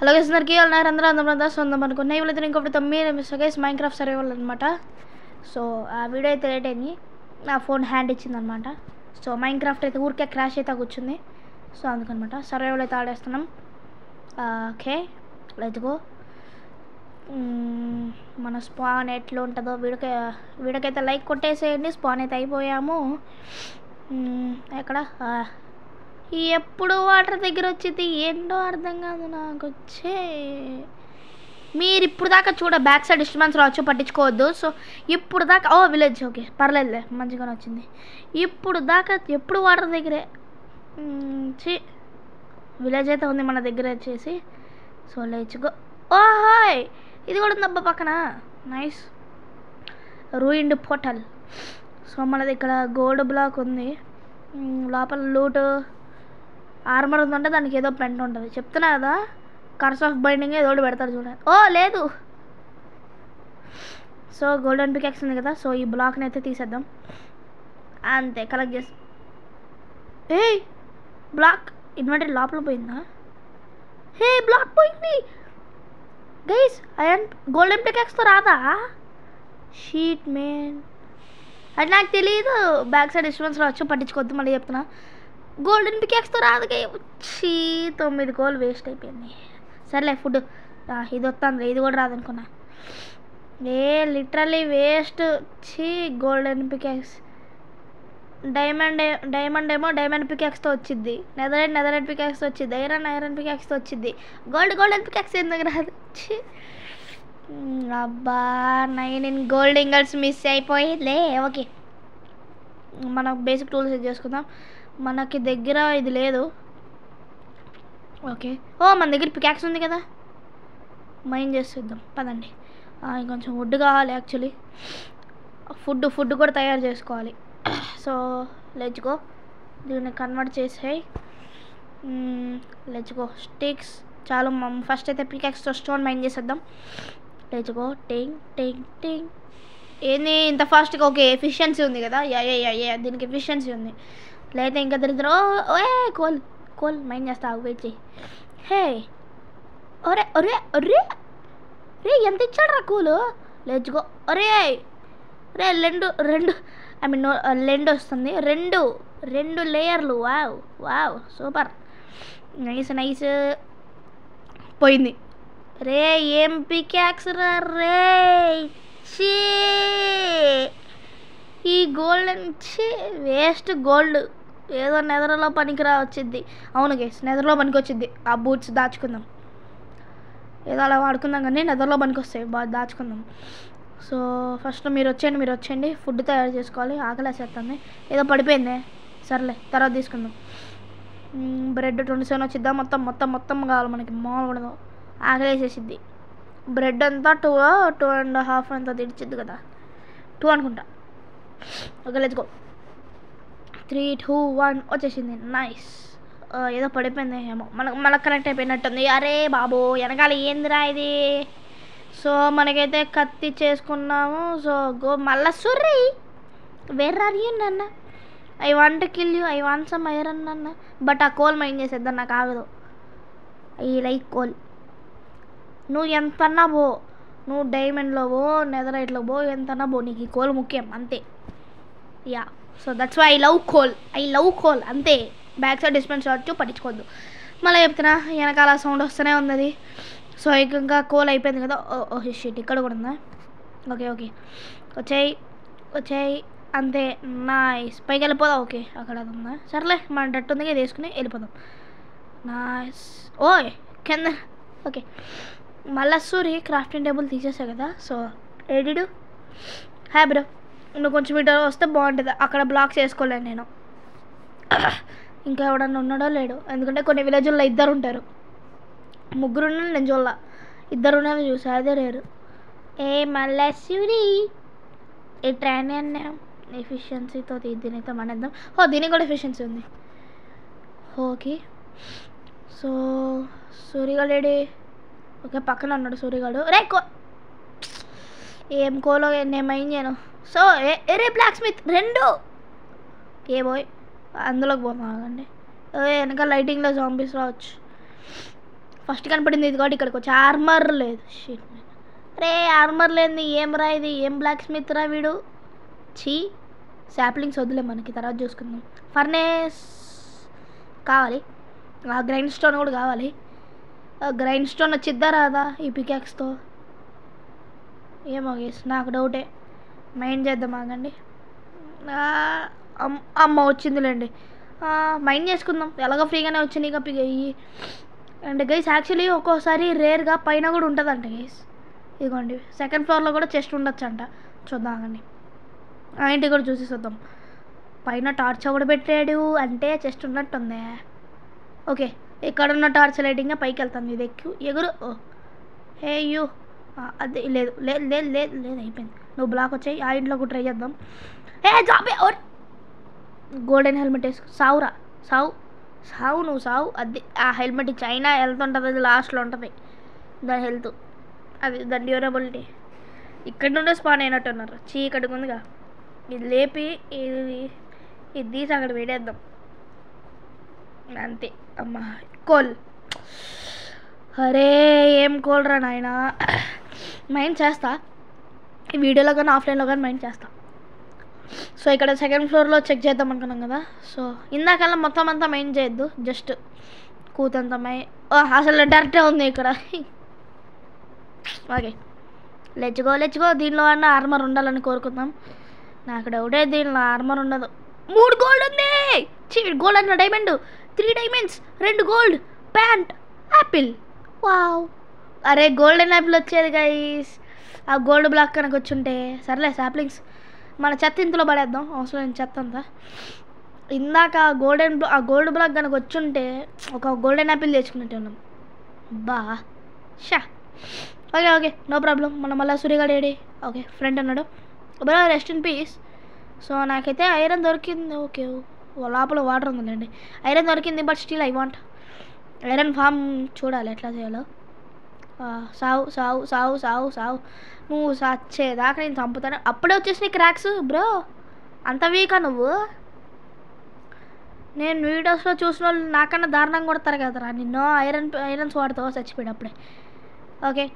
Hello guys, అందరికీ అందరూ అందరూ సొంతం అనుకున్నా ఇవాళ ఇంకొకటి 9 గైస్ మైన్క్రాఫ్ట్ సర్వైవల్ అనమాట. సో ఆ వీడియో అయితే లేట్ అయింది, నా ఫోన్ హ్యాండ్ ఇచ్చింది అనమాట. సో మైన్క్రాఫ్ట్ అయితే ఊరికే క్రాష్ అయితే కూర్చుంది. సో అందుకనమాట సర్వైవల్ అయితే ఆడేస్తున్నాం. Okay let's go. మన స్పాన్ ఎట్లా ఉంటుందో వీడియోకైతే లైక్ కొట్టేసేయండి. స్పాన్ అయితే అయిపోయాము. ఎక్కడ ఎప్పుడు వాటర్ దగ్గర వచ్చింది ఏంటో అర్థం కాదు నాకు వచ్చే. మీరు ఇప్పుడు దాకా బ్యాక్ సైడ్ డిస్టర్బెన్స్ రావచ్చు, పట్టించుకోవద్దు. సో ఇప్పుడు దాకా విలేజ్ ఓకే పర్లేదులే, మంచిగానే వచ్చింది. ఇప్పుడు దాకా ఎప్పుడు వాటర్ దగ్గరే విలేజ్ అయితే ఉంది మన దగ్గర వచ్చేసి. So let's go. హాయ్, ఇది కూడా ఉందబ్బా పక్కన. Nice ruined portal. సో మనది ఇక్కడ గోల్డ్ బ్లాక్ ఉంది, లోపల లూట్ ఆర్మర్ ఉందంటే దానికి ఏదో పెంట్ ఉంటుంది. చెప్తున్నా కదా, కర్స్ ఆఫ్ బైండింగ్ ఏదో ఒకటి పెడతారు చూడండి. లేదు. సో గోల్డెన్ పికాక్స్ ఉంది కదా, సో ఈ బ్లాక్ని అయితే తీసేద్దాం అంతే. కలెక్ట్ చేసి బ్లాక్ ఇన్వర్టెడ్ లోపల పోయిందా? బ్లాక్ పోయింది గైస్. గోల్డెన్ పికాక్స్తో రాదా? షీట్ మేన్, అది నాకు తెలియదు. బ్యాక్ సైడ్ ఇన్స్ట్రుమెంట్స్ రావచ్చు, పట్టించుకోవద్దు. మళ్ళీ చెప్తున్నా, గోల్డెన్ పికాక్స్తో రాదు. వచ్చి 9 గోల్డ్ వేస్ట్ అయిపోయింది. సర్లే ఫుడ్ ఇది వస్తుంది, ఇది కూడా రాదనుకున్నా. Literally waste. వచ్చి గోల్డెన్ పికాక్స్ డైమండ్ ఏమో డైమండ్ పికాక్స్తో వచ్చింది, నెదరైడ్ పికాక్స్తో వచ్చింది, ఐరన్ పికాక్స్తో వచ్చింది. గోల్డెన్ పికాక్స్ ఎందుకు రాదు? అబ్బా 9 గోల్డ్ ఇంగల్స్ మిస్ అయిపోయిందిలే. ఓకే, మనం బేసిక్ టూల్స్ యూజ్ చేసుకుందాం. మనకి దగ్గర ఇది లేదు. ఓకే, మన దగ్గర పికాక్స్ ఉంది కదా, మైన్ చేసేద్దాం పదండి. ఇంకొంచెం వుడ్ కావాలి యాక్చువల్లీ. ఫుడ్ కూడా తయారు చేసుకోవాలి. సో లెట్స్ గో, దీన్ని కన్వర్ట్ చేసేయి. Let's go. స్టిక్స్ చాలు. ఫస్ట్ అయితే పికాక్స్తో స్టోన్ మైన్ చేసేద్దాం. Let's go. టింగ్ ఏంది ఇంత ఫాస్ట్గా? ఓకే, ఎఫిషియన్సీ ఉంది కదా. యా దీనికి ఎఫిషియన్సీ ఉంది. లేకపోతే ఇంకా దరిద్రం. కోల్ మైండ్ చేస్తా, వెయిట్ చేయి. ఒరే ఒరే ఒరే రే, ఎంత ఇచ్చాడు రా కూలు? Let's go. రే రెండు ఐ మీన్ లెండ్ వస్తుంది. రెండు లేయర్లు. Wow super, nice. పోయింది రే. ఏం పికాక్స్ రే. ఈ గోల్డెన్ వేస్ట్ గోల్డ్ ఏదో నెదర్లో పనికిరా వచ్చింది. అవును గైస్, నెదర్లో పనికి వచ్చింది. ఆ బూట్స్ దాచుకుందాం, ఏదో అలా వాడుకుందాం కానీ నెదర్లో పనికి వస్తాయి, బాగా దాచుకుందాం. సో ఫస్ట్ మీరు వచ్చేయండి. ఫుడ్ తయారు చేసుకోవాలి, ఆకలేసేస్తుంది. ఏదో పడిపోయింది, సర్లే తర్వాత తీసుకుందాం. బ్రెడ్ 27 వచ్చిద్దాం. మొత్తం కావాలి మనకి, మామూలు ఆకలేసేసిద్ది. బ్రెడ్ అంతా 2.5 అంతా తిడిచిద్ది కదా, 2 అనుకుంటా. Okay let's go. 3, 2, 1 వచ్చేసింది. నైస్. ఏదో పడిపోయింది ఏమో, మనకు కనెక్ట్ అయిపోయినట్టుంది. అరే బాబు వెనకాల ఏందిరా ఇది? సో మనకైతే కత్తి చేసుకున్నాము. సో గో మళ్ళా సుర్రీ. వేర్ ఆర్ యూ నాన్న? I want kill you, I want some iron నాన్న. బట్ ఆ కోల్ మైండ్ చేసేద్దాం, నాకు ఆగదు. I like coal. నువ్వు ఎంతన్నా పో, నువ్వు డైమండ్లో పో, నెదరైట్లో పో, ఎంతన్నా పో, నీకు ఈ కోల్ ముఖ్యం అంతే. Yeah, so that's why I love coal అంతే. బ్యాక్ సైడ్ డిస్పెన్స్ అవచ్చు, పట్టించుకోవద్దు. మళ్ళీ చెప్తున్నా, వెనకాల సౌండ్ వస్తూనే ఉంది. సో ఇంకా కోల్ అయిపోయింది కదా. షీట్ ఇక్కడ కూడా ఉందా? ఓకే వచ్చాయి అంతే. నైస్, పైకి వెళ్ళిపోదాం. ఓకే అక్కడ అది ఉందా? సర్లే, మన డట్టు ఉంది తీసుకుని వెళ్ళిపోదాం. నైస్. కింద. ఓకే, మళ్ళా సూరి క్రాఫ్టింగ్ టేబుల్ తీసేసా కదా. సో ఏడిడు హాయ్ బ్రో, నువ్వు కొంచెం ఇటు వస్తే బాగుంటుంది. అక్కడ బ్లాక్స్ వేసుకోలేను నేను. ఇంకా ఎవడన్నా ఉన్నాడో లేడు, ఎందుకంటే కొన్ని విలేజ్ల్లో 2 ఉంటారు, 3 ఉన్నాను నేను చూడాల. 2 ఉన్నాను చూసా, అదే రేరు. మళ్ళా సూరి ఈ ట్రైన్ అన్నా ఎఫిషియన్సీతో దీనితో మనేద్దాం. దీనికి కూడా ఎఫిషియన్సీ ఉంది. ఓకే, సో సూరిగాడు ఓకే పక్కన ఉన్నాడు సూరిగాడు. ఏం కోలో నేను మైన్ చేయను. సో బ్లాక్ స్మిత్ 2 బోయ్ అందులోకి పోతాం. ఆగండి, వెనక లైటింగ్లో జాంబీస్ రావచ్చు. ఫస్ట్ కనపడింది ఇది కాబట్టి ఇక్కడికి వచ్చి ఆర్మర్ లేదు. షిట్ రే, ఆర్మర్ లేని ఏం రా ఇది, ఏం బ్లాక్ స్మిత్ రా వీడు. చీ, శాప్లింగ్స్ వద్దులే, మనకి తర్వాత చూసుకుందాం. ఫర్నేస్ కావాలి, గ్రైండ్ స్టోన్ కూడా కావాలి. గ్రైండ్ స్టోన్ వచ్చిద్దా రాదా ఈ పికాక్స్తో ఏమో గేస్, నాకు డౌటే. మైండ్ చేద్దాం ఆగండి. అమ్మ వచ్చిందిలేండి, మైండ్ చేసుకుందాం. ఎలాగో ఫ్రీగానే వచ్చింది ఇక ఇవి. అండ్ గైస్ యాక్చువల్లీ ఒక్కోసారి రేర్గా పైన కూడా ఉంటుందంట గైస్. ఇదిగోండి సెకండ్ ఫ్లోర్లో కూడా చెస్ట్ ఉండొచ్చు అంట. చూద్దాం ఆగండి, ఆ ఇంటికి కూడా చూసి చూద్దాం. పైన టార్చ్ ఒకటి పెట్టాడు అంటే చెస్ట్ ఉన్నట్టుంది. ఓకే, ఇక్కడ ఉన్న టార్చ్ లైటింగ్ పైకి వెళ్తాను. ఇది ఎగురు. హే యూ, అది లేదు లేదు లేదు లేదు లేదు అయిపోయింది. నువ్వు బ్లాక్ వచ్చాయి, ఆ ఇంట్లో కూడా ట్రై చేద్దాం. ఏ జాబే గోల్డెన్ హెల్మెట్ వేసుకో, సావురా సావు సావు, నువ్వు సావు. అది ఆ హెల్మెట్ చైనా హెల్త్ ఉంటుంది, అది లాస్ట్లో ఉంటుంది దాని హెల్త్, అది దాని డ్యూరబిలిటీ. ఇక్కడ నుండే స్పాన్ అయినట్టున్నారు. చీకటిగా ఉందిగా, ఇది లేపి ఇది తీసి అక్కడ వేడేద్దాం అంతే. అమ్మ కోల్, అరే ఏం కోల్ రా నాయన. మైండ్ చేస్తా ఈ వీడియోలో కానీ ఆఫ్లైన్లో కానీ మైండ్ చేస్తా. సో ఇక్కడ సెకండ్ ఫ్లోర్లో చెక్ చేద్దాం అనుకున్నాం కదా. సో ఇందాకల్లా మొత్తం అంతా మైండ్ చేయొద్దు, జస్ట్ కూతంత అసలు డైరెక్టే ఉంది ఇక్కడ. ఓకే లెచ్చుకో, దీనిలో అన్న ఆర్మర్ ఉండాలని కోరుకుందాం. నాకు డౌటే దీనిలో ఆర్మర్ ఉండదు. 3 గోల్డ్ ఉంది, గోల్డ్ అన్న diamond, 3 diamonds, 2 gold, pant, Apple. Wow, అరే గోల్డెన్ యాపిల్ వచ్చేది గైస్. ఆ గోల్డ్ బ్లాక్ కనుక వచ్చుంటే. సర్లే సాప్లింగ్స్ మన చెత్త ఇంతలో పడేద్దాం, అవసరం లేని చెత్త అంతా. ఇందాక ఆ గోల్డ్ బ్లాక్ కనుక వచ్చుంటే ఒక గోల్డెన్ యాపిల్ తెచ్చుకున్నట్టు ఉన్నాం. బా షా. Okay no problem. మన మళ్ళీ సూర్యగాడు ఏడి. ఓకే ఫ్రెండ్ అన్నాడు bro, rest in peace. So నాకైతే ఐరన్ దొరికింది. ఓకే లోపల వాటర్ ఉందండి. ఐరన్ దొరికింది, but still I want iron farm. చూడాలి ఎట్లా చేయాలో. సావు సావు సావు సావు సావు, నువ్వు సచ్చేదాకా నేను చంపుతాను. అప్పుడే వచ్చేసి క్రాక్స్ బ్రో, అంత వీకా నువ్వు. నేను వీడియోస్లో చూసిన వాళ్ళు నాకన్నా దారుణంగా కొడతారు కదరా నిన్ను. ఐరన్స్ వాడుతావు చచ్చిపోయాడు అప్పుడే. ఓకే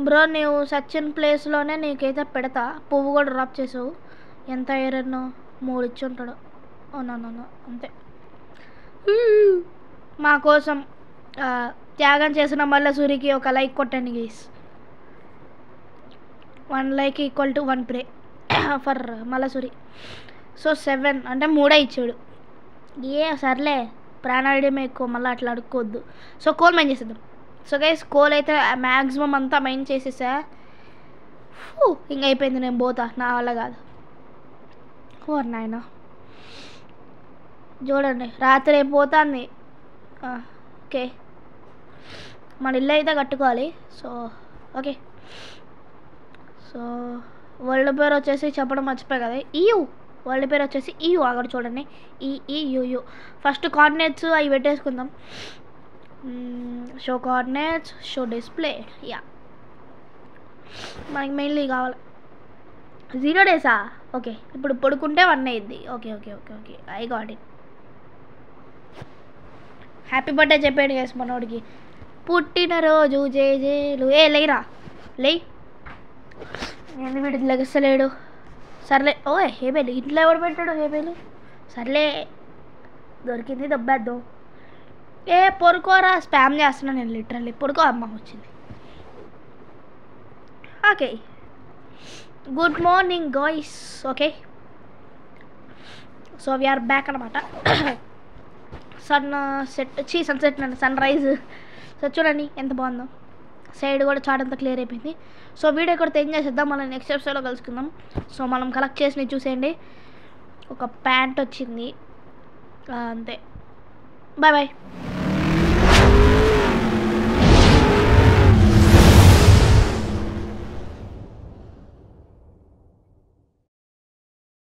బ్రో, నువ్వు సచిన్ ప్లేస్లోనే నీకైతే పెడతా. పువ్వు కూడా డ్రాప్ చేసావు. ఎంత ఐరన్ 3 ఇచ్చి ఉంటాడు. అవునవును అంతే. మా కోసం త్యాగం చేసిన మళ్ళీ సూరికి ఒక లైక్ కొట్టండి guys. 1 like equal to 1 pray for మళ్ళీ సూరి. సో 7 అంటే 3 ఇచ్చాడు. సర్లే, ప్రాణాడమే ఎక్కువ, మళ్ళీ అట్లా అడుక్కోవద్దు. సో కోల్ మైన్ చేసేద్దాం. సో గైస్ కోల్ అయితే మ్యాక్సిమం అంతా మైన్ చేసేసా. ఇంక అయిపోయింది, నేను పోతా, నా వల్ల కాదు. నాయన చూడండి రాత్రి అయిపోతుంది. ఓకే మన ఇల్లు అయితే కట్టుకోవాలి. సో ఓకే, సో వరల్డ్ పేరు వచ్చేసి చెప్పడం మర్చిపోయి కదా, వరల్డ్ పేరు వచ్చేసి అక్కడ చూడండి, యూ. ఫస్ట్ కోఆర్డినేట్స్ అవి పెట్టేసుకుందాం. Show coordinates, show display. Yeah మనకి మెయిన్లీ కావాలి. 0 డేసా? ఓకే, ఇప్పుడు పడుకుంటే 1 అయ్యిద్ది. Okay I got it. Happy birthday చెప్పాడు గైస్ మనోడికి, పుట్టినరోజు జేజేలు. లేరా లేయ్, ఏంది వీడు లెగస్తలేడు. సర్లే, హేబేలు ఇంట్లో ఎవడు పెట్టాడు హేబేలు. సర్లే దొరికింది, దొబ్బేద్దాం. పొరుకోరా, స్పామ్ చేస్తున్నాను నేను లిటరల్లీ. పొరుకో, అమ్మ వచ్చింది. Okay good morning guys. Okay so we are back అనమాట. Sunset sunrise. సో చూడండి ఎంత బాగుందో, సైడ్ కూడా చాట్ అంతా క్లియర్ అయిపోయింది. సో వీడియో కూడా ఎంజాయ్ చేద్దాం, మనం నెక్స్ట్ ఎపిసోడ్లో కలుసుకుందాం. సో మనం కలెక్ట్ చేసి చూసేయండి. ఒక ప్యాంట్ వచ్చింది అంతే. బాయ్.